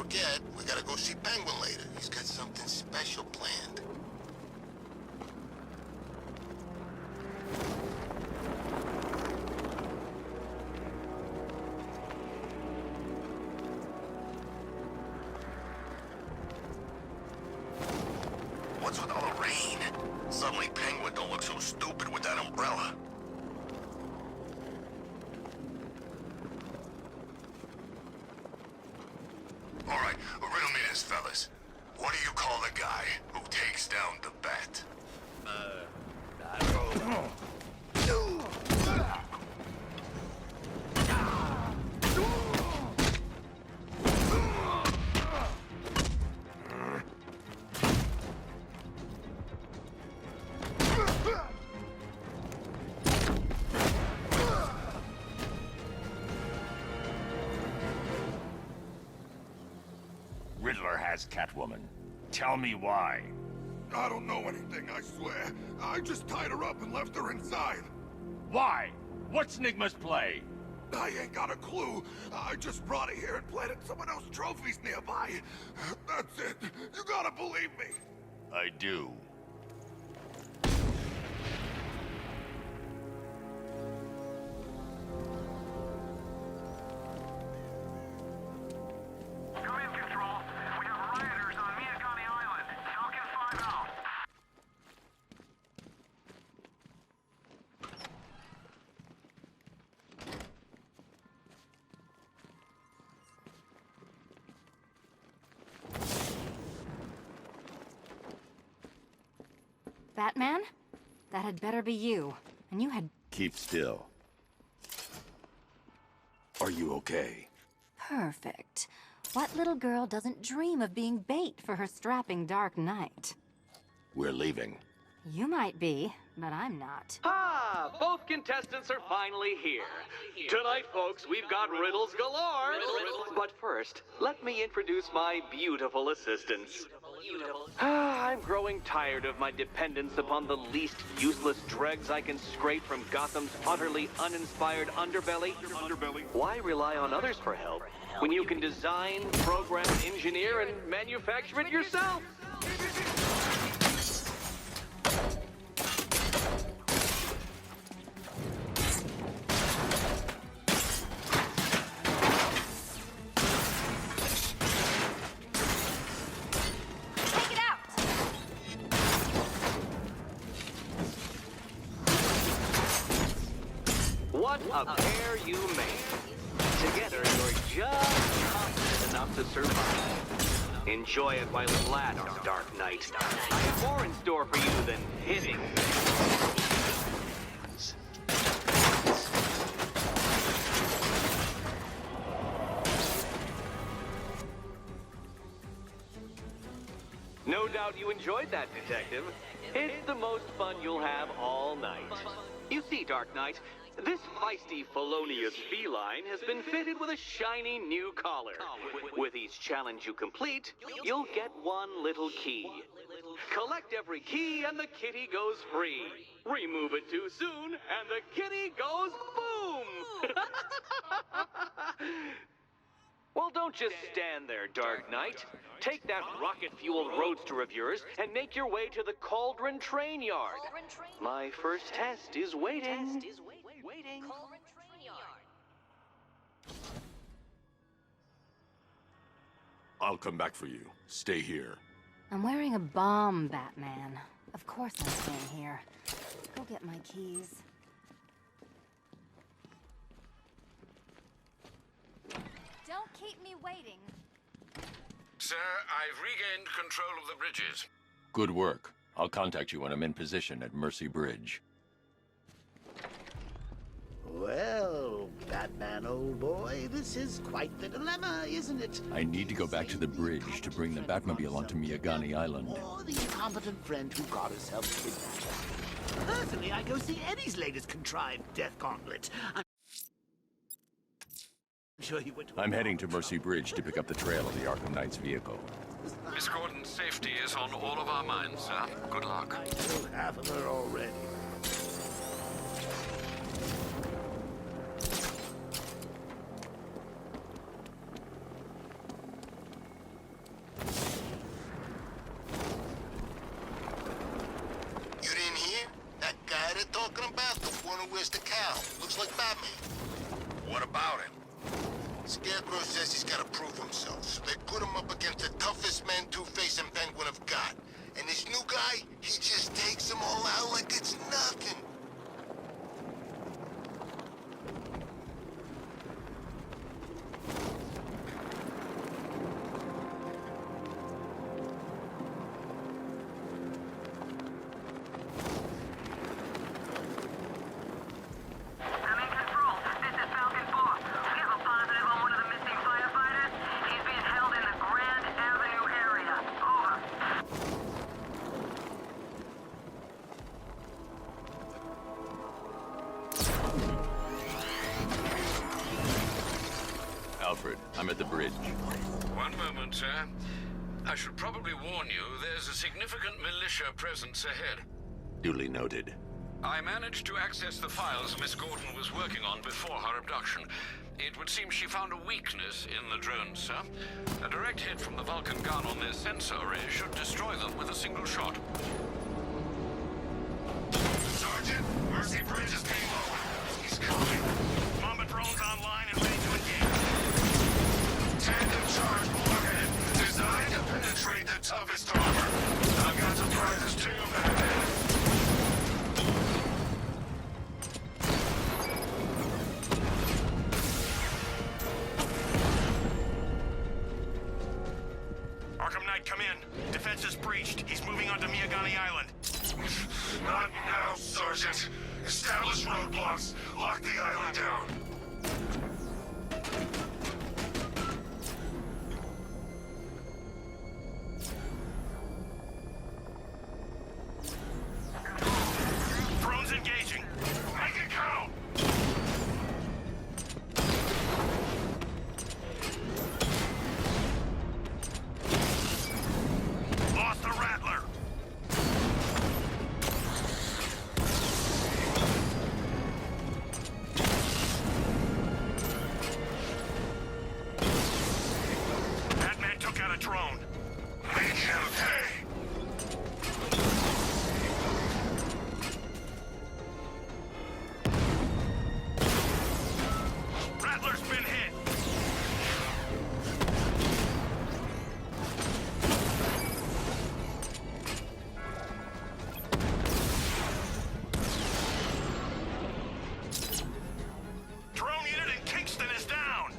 forget, we gotta go see Penguin later. He's got something special planned. What's with all the rain? Suddenly Penguin don't look so stupid with that umbrella. All right, riddle me this, fellas. What do you call the guy who takes down the bat? I don't know. Riddler has Catwoman. Tell me why. I don't know anything, I swear. I just tied her up and left her inside. Why? What's Nigma's play? I ain't got a clue. I just brought her here and planted someone else's trophies nearby. That's it. You gotta believe me. I do. Come in, Control. We have rioters on Miyagani Island. Falcon 5 out. Batman? That had better be you. And you had... Keep still. Are you okay? Perfect. What little girl doesn't dream of being bait for her strapping Dark Knight? We're leaving. You might be, but I'm not. Ah, both contestants are finally here. Tonight, folks, we've got riddles galore. But first, let me introduce my beautiful assistants. I'm growing tired of my dependence upon the least useless dregs I can scrape from Gotham's utterly uninspired underbelly. Why rely on others for help when you can design, program, engineer, and manufacture it yourself? Take it out! What a pair you made. Together, you're just confident enough to survive. Enjoy it while it lasts, Dark Knight. I have more in store for you than hitting. No doubt you enjoyed that, Detective. It's the most fun you'll have all night. You see, Dark Knight, this feisty, felonious feline has been fitted with a shiny new collar. With each challenge you complete, you'll get one little key. Collect every key and the kitty goes free. Remove it too soon and the kitty goes boom! Well, don't just stand there, Dark Knight. Take that rocket-fueled roadster of yours and make your way to the Cauldron Train Yard. My first test is waiting. I'll come back for you. Stay here. I'm wearing a bomb, Batman. Of course I'm staying here. Go get my keys. Don't keep me waiting. Sir, I've regained control of the bridges. Good work. I'll contact you when I'm in position at Mercy Bridge. Well, Batman, old boy, this is quite the dilemma, isn't it? I need to go back to the bridge to bring the Batmobile onto Miyagani Island. Or the incompetent friend who got herself kidnapped. Personally, I go see Eddie's latest contrived death gauntlet. I'm sure he went to... I'm heading to Mercy Bridge to pick up the trail of the Arkham Knight's vehicle. Miss Gordon's safety is on all of our minds, sir. Good luck. I know half of her already. Scarecrow says he's gotta prove himself, so they put him up against the toughest men Two-Face and Penguin have got. And this new guy, he just takes them all out like it's nothing. I'm in control. This is Falcon 4. We have a positive on one of the missing firefighters. He's being held in the Grand Avenue area. Over. Alfred, I'm at the bridge. One moment, sir. I should probably warn you, there's a significant militia presence ahead. Duly noted. I managed to access the files Miss Gordon was working on before her abduction. It would seem she found a weakness in the drones, sir. A direct hit from the Vulcan gun on their sensor array should destroy them with a single shot. Sergeant, Mercy Bridge is being lowered. He's coming. Mamba drones online and ready to engage. Tandem charge warhead, designed to penetrate the toughest armor. I've got surprises too, Batman. Arkham Knight, come in. Defense is breached. He's moving onto Miyagani Island. Not now, Sergeant. Establish roadblocks. Lock the island down. Drones engaging. Make it count! Lost the Rattler. Batman took out a drone. Make him pay! Rattler's been hit. Drone unit in Kingston is down.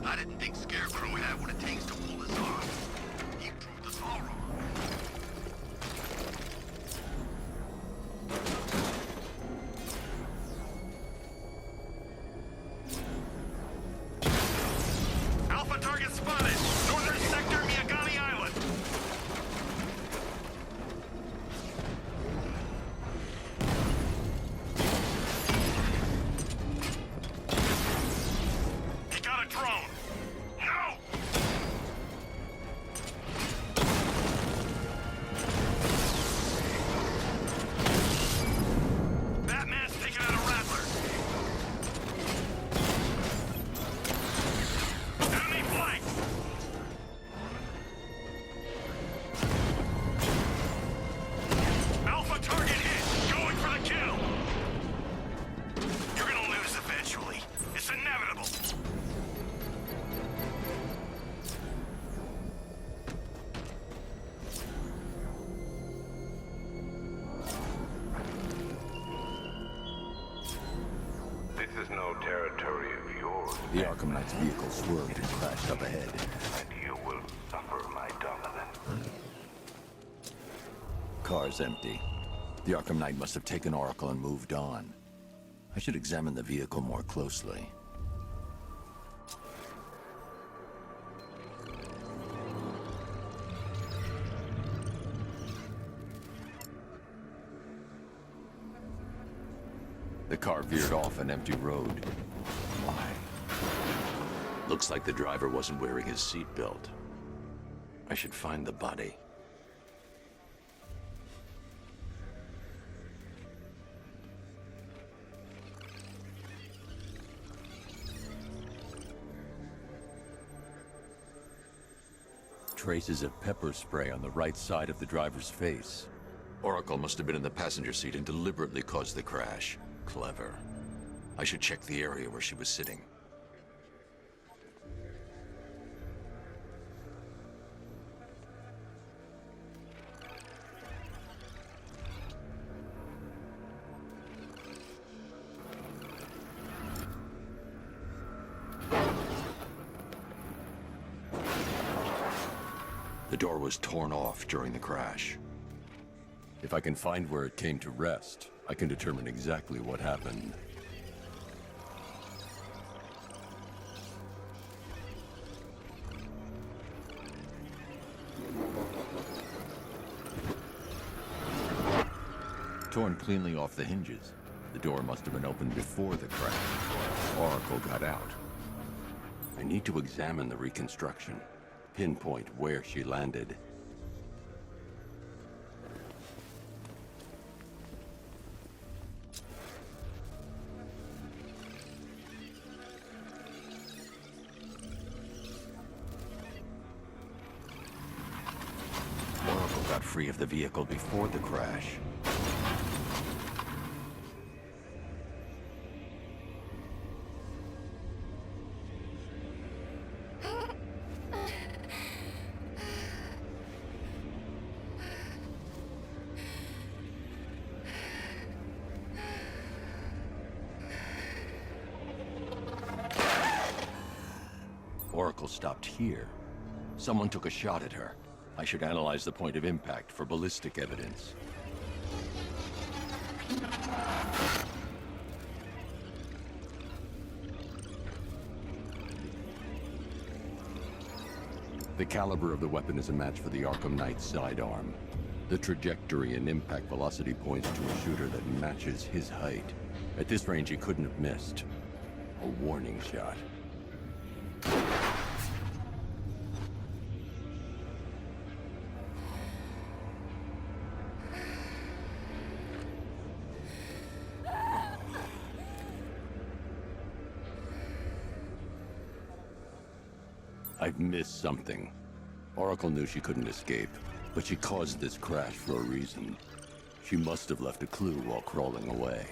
I didn't think Scarecrow had what it takes to pull this off. He proved us all wrong. Alpha target spotted. Northern sector, Miyagani Island. He got a drone. No! Batman's taking out a Rattler. Enemy flank! Alpha target hit! Going for the kill! You're gonna lose eventually. It's inevitable. This is no territory of yours, The Arkham Knight's vehicle swerved and crashed up ahead. and you will suffer my dominance. Car's empty. The Arkham Knight must have taken Oracle and moved on. I should examine the vehicle more closely. The car veered off an empty road. Why? Looks like the driver wasn't wearing his seatbelt. I should find the body. traces of pepper spray on the right side of the driver's face. Oracle must have been in the passenger seat and deliberately caused the crash. Clever. I should check the area where she was sitting. The door was torn off during the crash. If I can find where it came to rest, I can determine exactly what happened. Torn cleanly off the hinges. The door must have been opened before the crash. Oracle got out. I need to examine the reconstruction. Pinpoint where she landed. Oracle got free of the vehicle before the crash. Oracle stopped here. Someone took a shot at her. I should analyze the point of impact for ballistic evidence. The caliber of the weapon is a match for the Arkham Knight's sidearm. The trajectory and impact velocity points to a shooter that matches his height. At this range, he couldn't have missed. A warning shot. I've missed something. Oracle knew she couldn't escape, but she caused this crash for a reason. She must have left a clue while crawling away.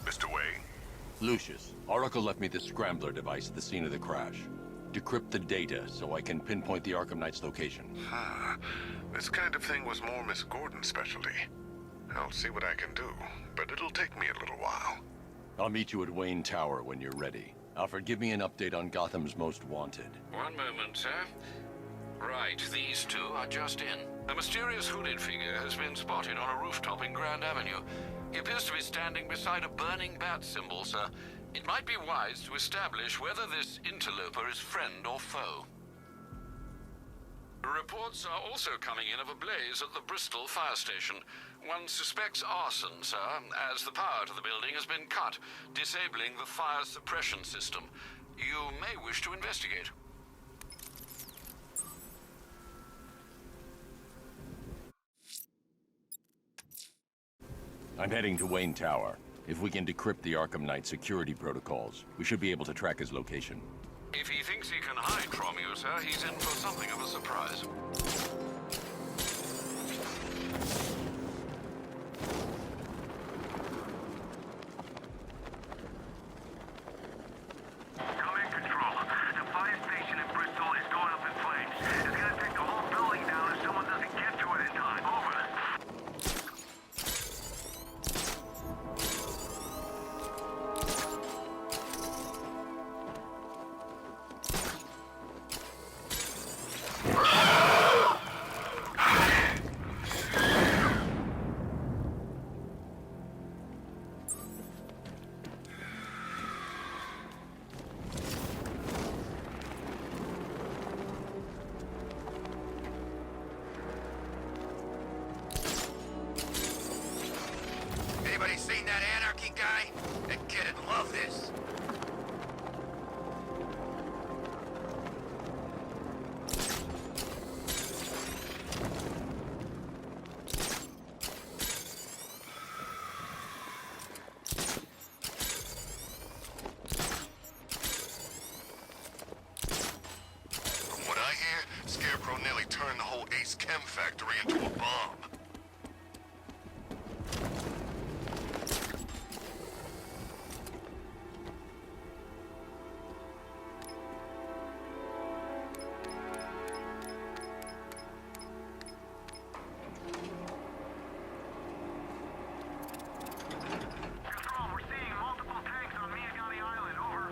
Mr. Wayne? Lucius, Oracle left me the scrambler device at the scene of the crash. Decrypt the data so I can pinpoint the Arkham Knight's location. This kind of thing was more Miss Gordon's specialty. I'll see what I can do, but it'll take me a little while. I'll meet you at Wayne Tower when you're ready. Alfred, give me an update on Gotham's Most Wanted. One moment, sir. Right, these two are just in. A mysterious hooded figure has been spotted on a rooftop in Grand Avenue. He appears to be standing beside a burning bat symbol, sir. It might be wise to establish whether this interloper is friend or foe. Reports are also coming in of a blaze at the Bristol fire station. One suspects arson, sir, as the power to the building has been cut, disabling the fire suppression system. You may wish to investigate. I'm heading to Wayne Tower. If we can decrypt the Arkham Knight security protocols, we should be able to track his location. If he thinks he can hide from you, sir, he's in for something of a surprise. Come in, Control. The fire station in Bristol is going up in flames. It's gonna take the whole building down if someone doesn't get to it in time. Over. Bomb. Control, we're seeing multiple tanks on Miyagami Island. Over.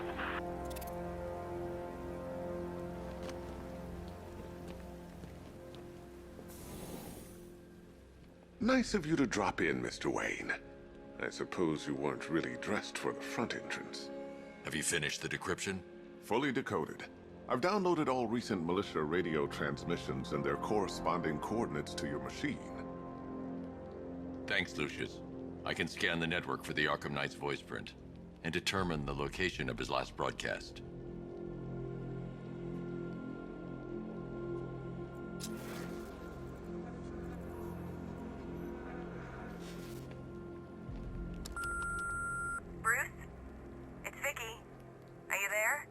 Nice of you to drop in, Mr. Wayne. I suppose you weren't really dressed for the front entrance. Have you finished the decryption? Fully decoded. I've downloaded all recent militia radio transmissions and their corresponding coordinates to your machine. Thanks, Lucius. I can scan the network for the Arkham Knight's voice print and determine the location of his last broadcast. Bruce? It's Vicky. Are you there?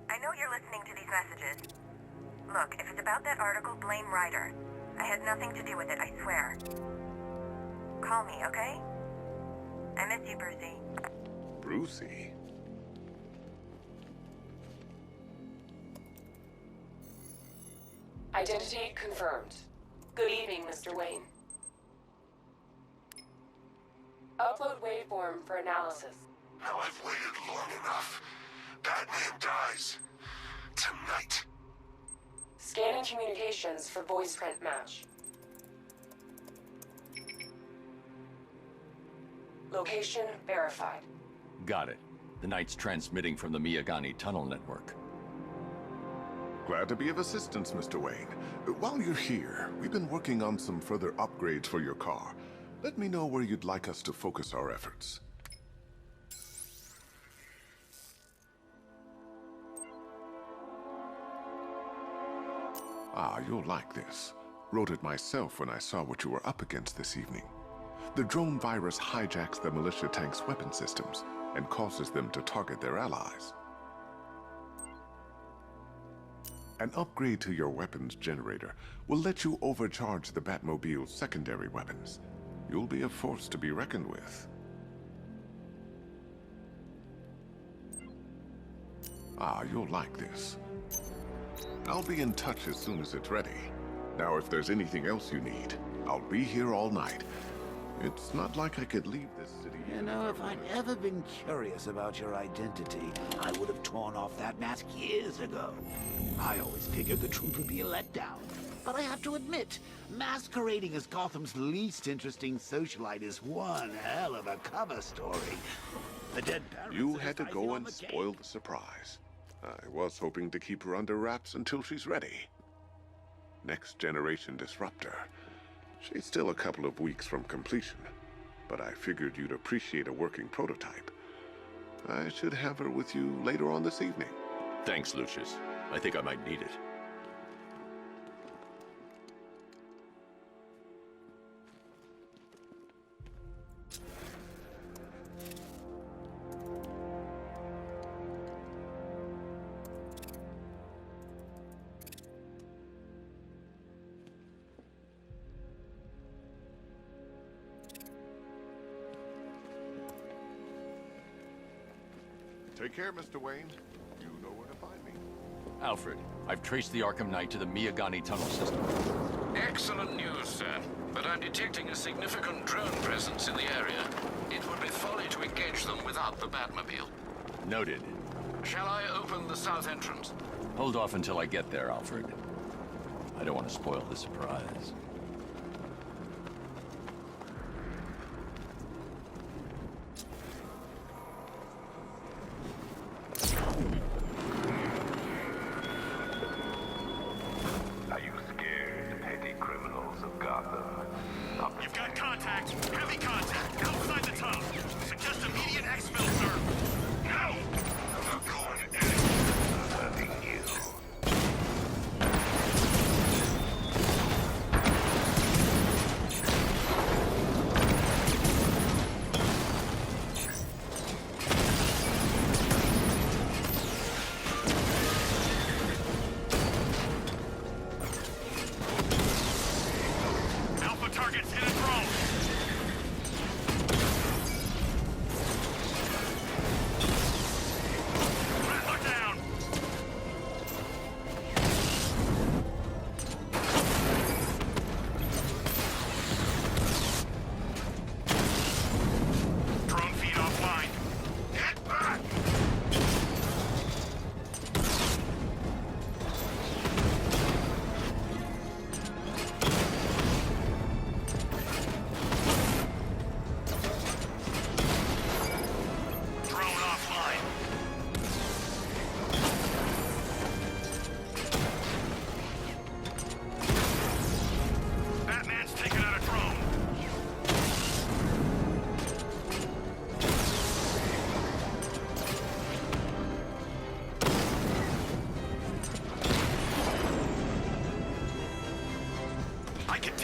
I know you're listening to these messages. Look, if it's about that article, blame Ryder. I had nothing to do with it, I swear. Call me, okay? I miss you, Brucey. Brucey? Identity confirmed. Good evening, Mr. Wayne. Upload waveform for analysis. Now I've waited long enough. Batman dies. Tonight. Scanning communications for voice print match. Location verified. Got it. The Knight's transmitting from the Miyagani tunnel network. Glad to be of assistance, Mr. Wayne. While you're here, we've been working on some further upgrades for your car. Let me know where you'd like us to focus our efforts. Ah, you'll like this. Wrote it myself when I saw what you were up against this evening. The drone virus hijacks the militia tank's weapon systems and causes them to target their allies. An upgrade to your weapons generator will let you overcharge the Batmobile's secondary weapons. You'll be a force to be reckoned with. Ah, you'll like this. I'll be in touch as soon as it's ready. Now, if there's anything else you need, I'll be here all night. It's not like I could leave this city. You know, if I'd ever been curious about your identity, I would have torn off that mask years ago. I always figured the truth would be a letdown. But I have to admit, masquerading as Gotham's least interesting socialite is one hell of a cover story. The dead parents You are had to just go icing on and the cake. spoil the surprise. I was hoping to keep her under wraps until she's ready. Next generation disruptor. She's still a couple of weeks from completion, but I figured you'd appreciate a working prototype. I should have her with you later on this evening. Thanks, Lucius. I think I might need it. Take care, Mr. Wayne. You know where to find me. Alfred, I've traced the Arkham Knight to the Miyagani tunnel system. Excellent news, sir. But I'm detecting a significant drone presence in the area. It would be folly to engage them without the Batmobile. Noted. Shall I open the south entrance? Hold off until I get there, Alfred. I don't want to spoil the surprise. Are you scared, petty criminals of Gotham? You've got contact. Heavy contact. Outside the tunnel. Suggest immediate exfil, sir. No! I'm not going anywhere. I'm hunting you.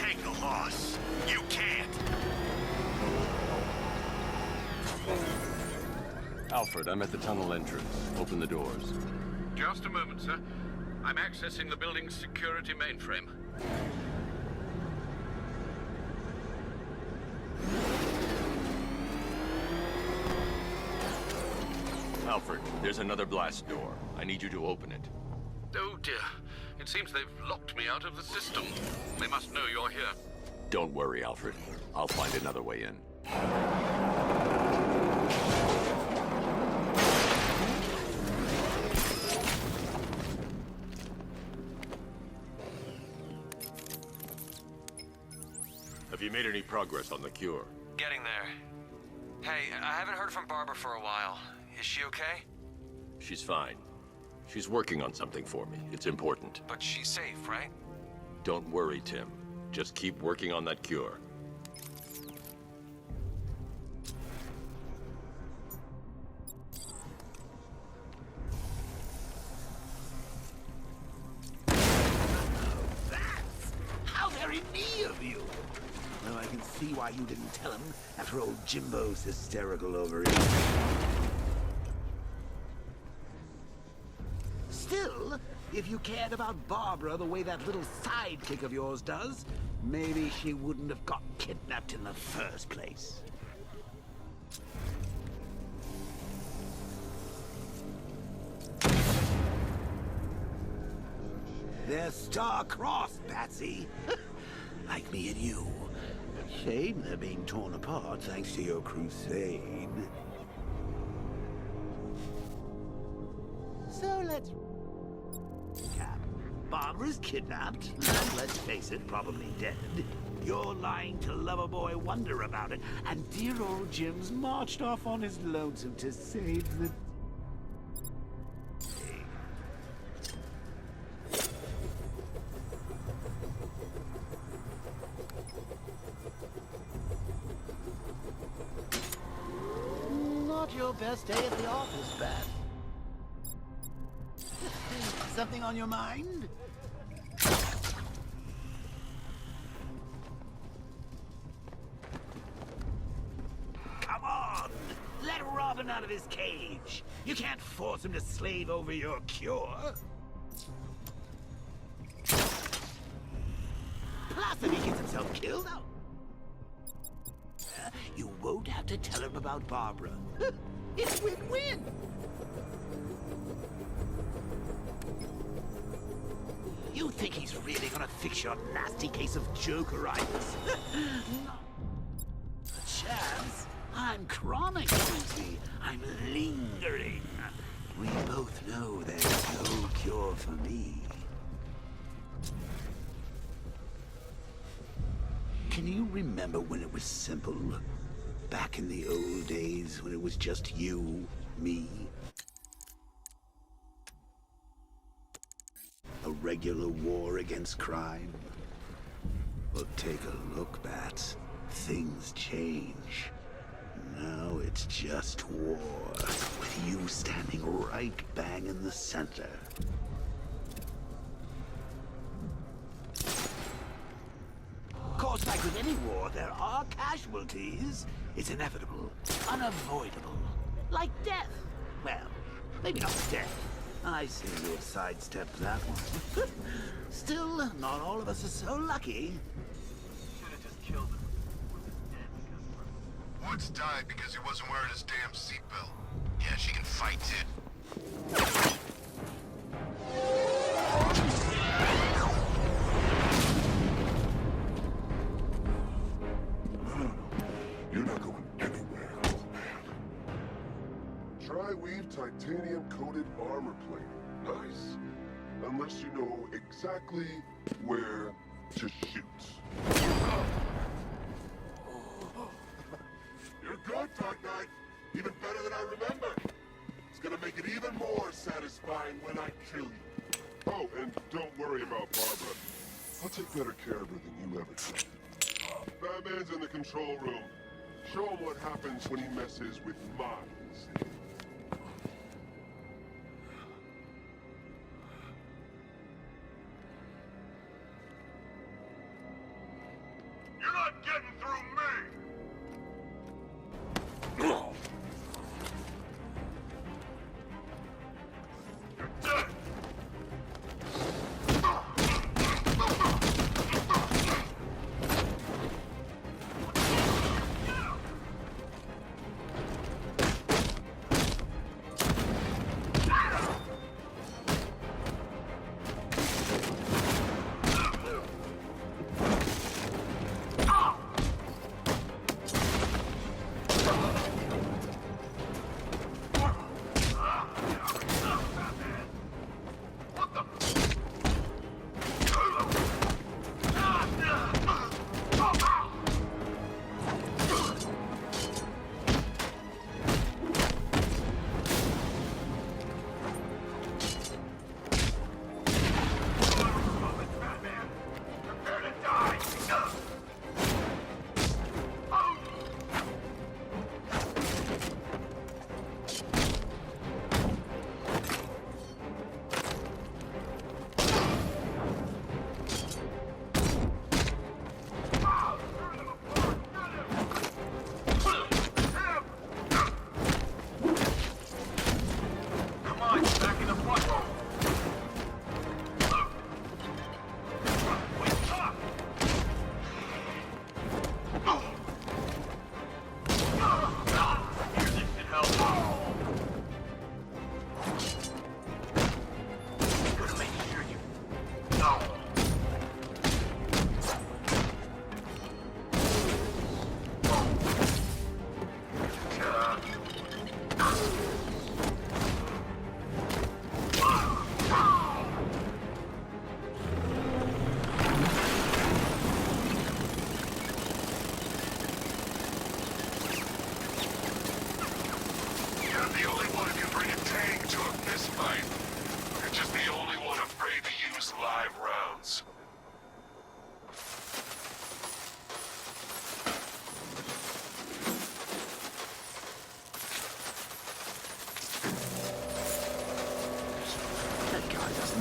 take the loss. You can't. Alfred, I'm at the tunnel entrance. Open the doors. Just a moment, sir. I'm accessing the building's security mainframe. Alfred, there's another blast door. I need you to open it. Oh dear. It seems they've locked me out of the system. They must know you're here. Don't worry, Alfred. I'll find another way in. Have you made any progress on the cure? Getting there. Hey, I haven't heard from Barbara for a while. Is she okay? She's fine. She's working on something for me. It's important. But she's safe, right? Don't worry, Tim. Just keep working on that cure. That's how very me of you. Though I can see why you didn't tell him after old Jimbo's hysterical over it. Still, if you cared about Barbara the way that little sidekick of yours does, maybe she wouldn't have got kidnapped in the first place. They're star-crossed, Patsy. Like me and you. Shame they're being torn apart thanks to your crusade. So let's... Cap. Barbara's kidnapped, and let's face it, probably dead. You're lying to Loverboy Wonder about it, and dear old Jim's marched off on his lonesome to save the... Not your best day at the office, Bat. Something on your mind? Come on! Let Robin out of his cage! You can't force him to slave over your cure! Plus, if he gets himself killed out, you won't have to tell him about Barbara. It's win-win! You think he's really gonna fix your nasty case of Jokeritis? Not a chance. I'm chronic, Lucy. I'm lingering. We both know there's no cure for me. Can you remember when it was simple? Back in the old days when it was just you, me? A regular war against crime? Well, take a look, Bats. Things change. Now it's just war, with you standing right bang in the center. Of course, like with any war, there are casualties. It's inevitable, unavoidable. Like death. Well, maybe not death. I see you've sidestepped that one. Still, not all of us are so lucky. Should've just killed him. Woods died because he wasn't wearing his damn seatbelt. Yeah, she can fight too. No. You're not going anywhere, old man. Tri-weave titanium-coated armor plate. Nice. Unless you know exactly where to shoot. You're good, Dark Knight. Even better than I remember. It's gonna make it even more satisfying when I kill you. Oh, and don't worry about Barbara. I'll take better care of her than you ever did. Batman's in the control room. Show him what happens when he messes with minds.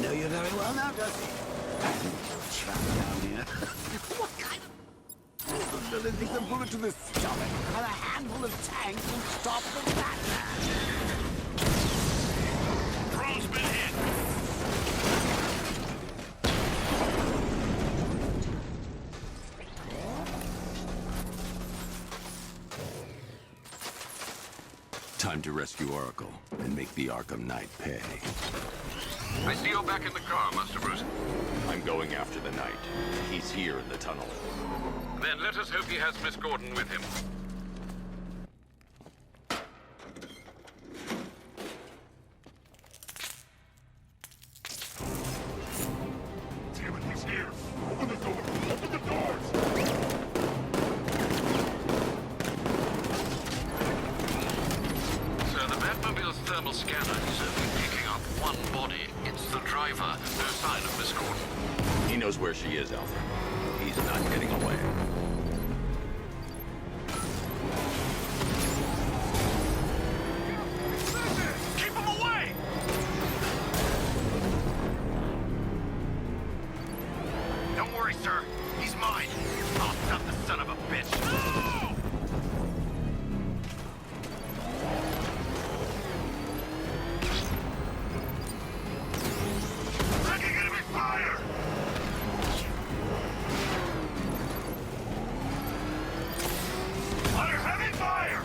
Know you very well now, does he? Trapped down here. What kind of villain thinks a bullet to the stomach and a handful of tanks will stop the Batman? Drone's been hit. Time to rescue Oracle and make the Arkham Knight pay. I see you're back in the car, Master Bruce. I'm going after the Knight. He's here in the tunnel. Then let us hope he has Miss Gordon with him. Damn it, he's here. Open the door. Open the doors. Sir, the Batmobile's thermal scanner is only picking up one body. It's the driver. No sign of Miss Gordon. He knows where she is, Alfred. He's not getting away. Keep him away! Don't worry, sir. He's mine. I'll stop the son of a bitch. No! Taking enemy fire! Under heavy fire!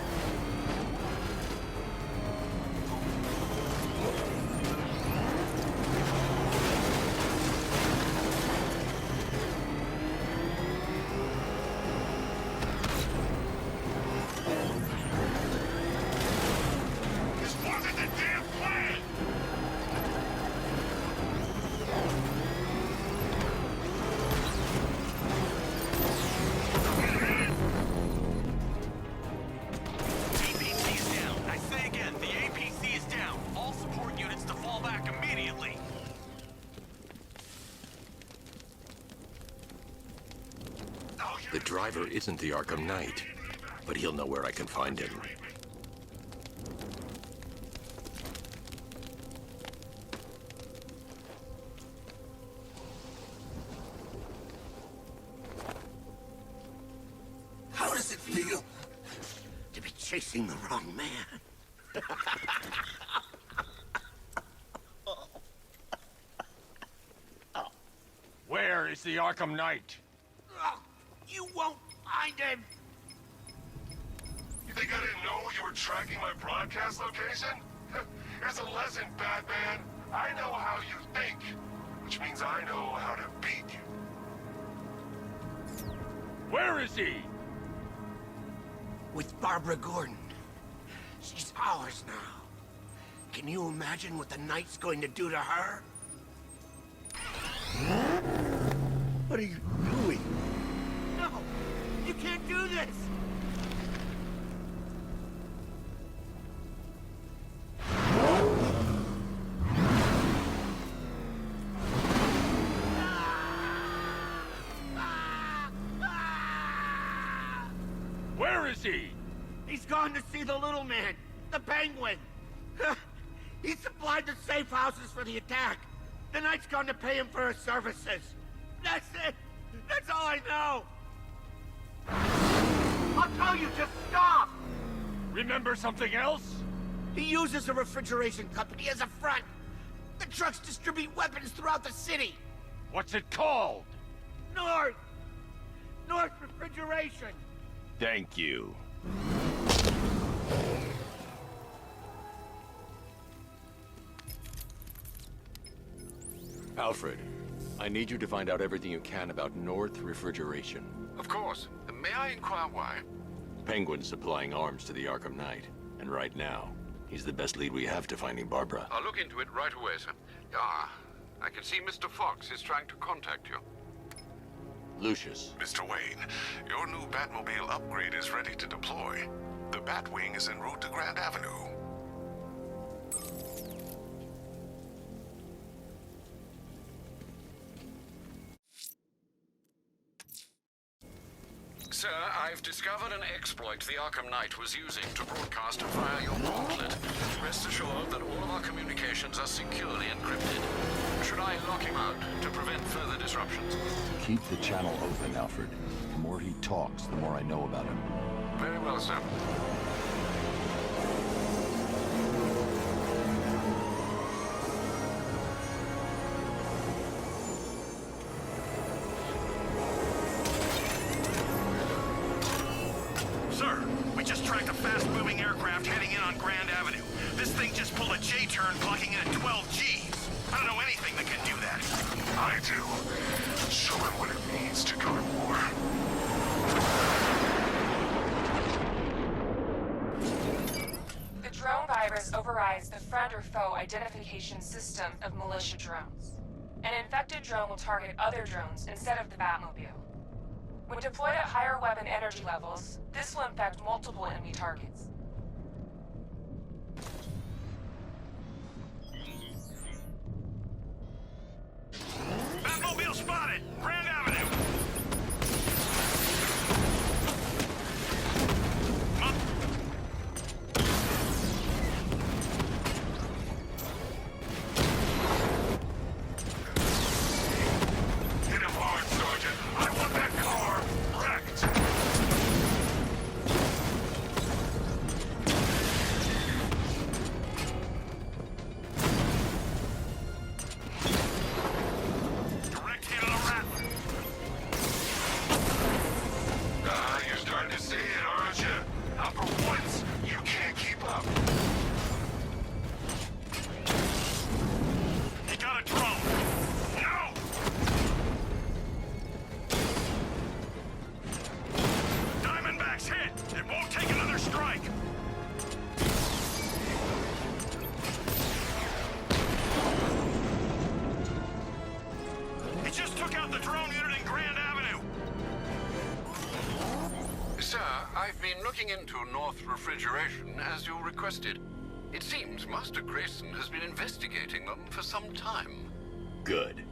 This wasn't the damn plan! APC is down. I say again, the APC is down. All support units to fall back immediately. The driver isn't the Arkham Knight, but he'll know where I can find him. feel to be chasing the wrong man? Where is the Arkham Knight? You won't find him! You think I didn't know you were tracking my broadcast location? Here's a lesson, Batman. I know how you think, which means I know how to beat you. Where is he? With Barbara Gordon. She's ours now. Can you imagine what the Knight's going to do to her? What are you doing? No! You can't do this! Where is he? He's gone to see the little man, the Penguin. He supplied the safe houses for the attack. The Knight's gone to pay him for his services. That's it. That's all I know. I'll tell you, just stop. Remember something else? He uses a refrigeration company as a front. The trucks distribute weapons throughout the city. What's it called? North Refrigeration. Thank you. Alfred, I need you to find out everything you can about North Refrigeration. Of course. May I inquire why? Penguin's supplying arms to the Arkham Knight, and right now, he's the best lead we have to finding Barbara. I'll look into it right away, sir. Ah, I can see Mr. Fox is trying to contact you. Lucius. Mr. Wayne, your new Batmobile upgrade is ready to deploy. The Batwing is en route to Grand Avenue. Sir, I've discovered an exploit the Arkham Knight was using to broadcast via your gauntlet. Rest assured that all of our communications are securely encrypted. Should I lock him out to prevent further disruptions? Keep the channel open, Alfred. The more he talks, the more I know about him. Very well, sir. Sir, we just tracked a fast-moving aircraft heading in on Grand Avenue. This thing just pulled a J-turn, clocking in at 12 Gs. I don't know anything that can do that. I do. Show him what it means to go to war. The drone virus overrides the friend or foe identification system of militia drones. An infected drone will target other drones instead of the Batmobile. When deployed at higher weapon energy levels, this will infect multiple enemy targets. Batmobile spotted! Grand Avenue! Hit him hard, Sergeant. I want that car wrecked. Direct hit on a Rattler. Ah, you're starting to see it, aren't you? Now for once, you can't keep up. He got a drone. No! Diamondback's hit. It won't take another strike. He just took out the drone unit in Grand Avenue. Sir, I've been looking into North Refrigeration as you requested. It seems Master Grayson has been investigating them for some time. Good.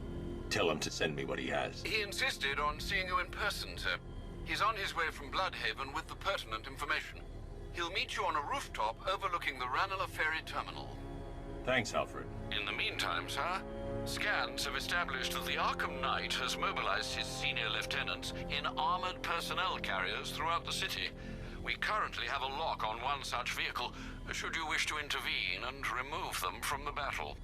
Tell him to send me what he has. He insisted on seeing you in person, sir. He's on his way from Bloodhaven with the pertinent information. He'll meet you on a rooftop overlooking the Ranelagh Ferry Terminal. Thanks, Alfred. In the meantime, sir, Scans have established that the Arkham Knight has mobilized his senior lieutenants in armored personnel carriers throughout the city. We currently have a lock on one such vehicle, should you wish to intervene and remove them from the battle.